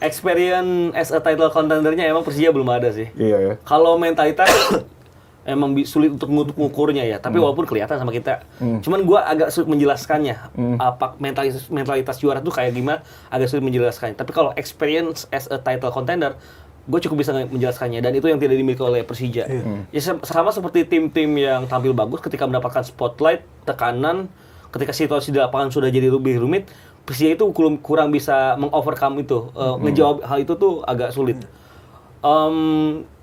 experience as a title contendernya emang Persija belum ada sih. Iya ya. Kalau mentalitas emang sulit untuk ngukurnya ya, tapi walaupun kelihatan sama kita. Cuman gua agak sulit menjelaskannya. Apa mentalitas juara tuh kayak gimana, agak sulit menjelaskannya. Tapi kalau experience as a title contender, gue cukup bisa menjelaskannya, dan itu yang tidak dimiliki oleh Persija. Ya sama seperti tim-tim yang tampil bagus ketika mendapatkan spotlight, tekanan, ketika situasi di lapangan sudah jadi lebih rumit, Persija itu kurang bisa mengovercome itu, ngejawab hal itu tuh agak sulit.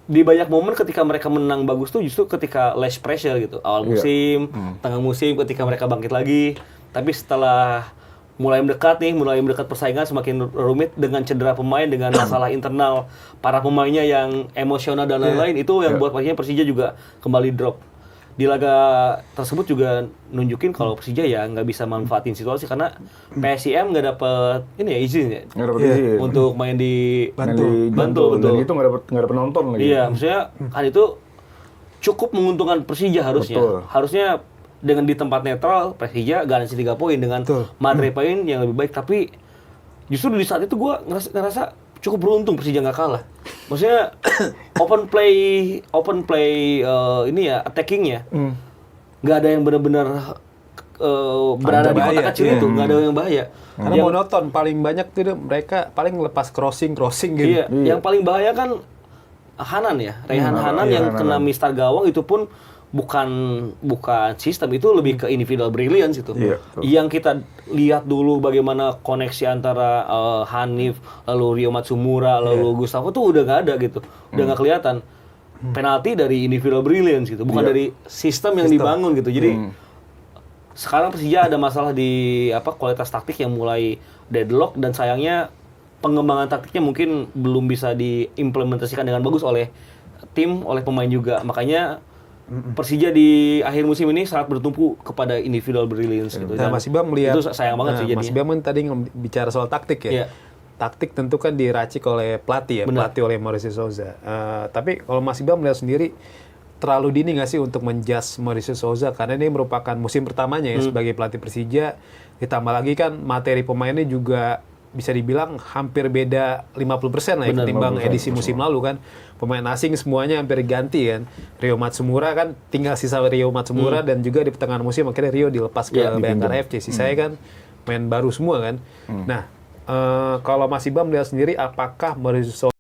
Di banyak momen ketika mereka menang bagus tuh justru ketika less pressure gitu, awal musim, tengah musim ketika mereka bangkit lagi. Tapi setelah mulai mendekat persaingan semakin rumit dengan cedera pemain, dengan masalah internal para pemainnya yang emosional dan lain-lain, itu yang buat Persija juga kembali drop. Di laga tersebut juga nunjukin kalau Persija ya nggak bisa manfaatin situasi karena PSIM nggak dapet izin ya, izin untuk main di Bantul. Dan itu nggak dapet penonton lagi. Iya, maksudnya hal itu cukup menguntungkan Persija harusnya. Betul. Harusnya dengan di tempat netral Persija garansi 3 poin dengan materai poin yang lebih baik, tapi justru di saat itu gue ngerasa cukup beruntung Persija nggak kalah. Maksudnya open play attackingnya nggak ada yang benar-benar berada di kotak kecil itu, nggak ada yang bahaya. Karena monoton, paling banyak tuh mereka paling lepas crossing gitu. Iya. Yang paling bahaya kan Hanan ya, Raihan Hanan yang kena mistar gawang, itu pun bukan sistem, itu lebih ke individual brilliance itu. Yang kita lihat dulu bagaimana koneksi antara Hanif, lalu Rio Matsumura, lalu Gustavo tuh udah nggak ada gitu, udah nggak kelihatan. Penalti dari individual brilliance gitu, bukan dari sistem yang dibangun gitu. Jadi sekarang Persija ada masalah di kualitas taktik yang mulai deadlock, dan sayangnya pengembangan taktiknya mungkin belum bisa diimplementasikan dengan bagus oleh tim, oleh pemain juga. Makanya Persija di akhir musim ini sangat bertumpu kepada individual brilliance gitu. Nah, Mas Ibam melihat, itu sayang banget sih jadinya. Mas Ibam kan tadi bicara soal taktik ya. Taktik tentu kan diracik oleh pelatih ya, pelatih oleh Mauricio Souza. Tapi kalau Mas Ibam melihat sendiri, terlalu dini nggak sih untuk menjudge Mauricio Souza, karena ini merupakan musim pertamanya ya sebagai pelatih Persija. Ditambah lagi kan materi pemainnya juga bisa dibilang hampir beda 50% lah ya ketimbang edisi musim lalu kan. Pemain asing semuanya hampir ganti kan. Rio Matsumura kan, tinggal sisa Rio Matsumura, dan juga di pertengahan musim akhirnya Rio dilepas ke Bayangkara FC. Sisanya kan main baru semua kan. Nah, kalau Mas Ibam melihat sendiri, apakah Mauricio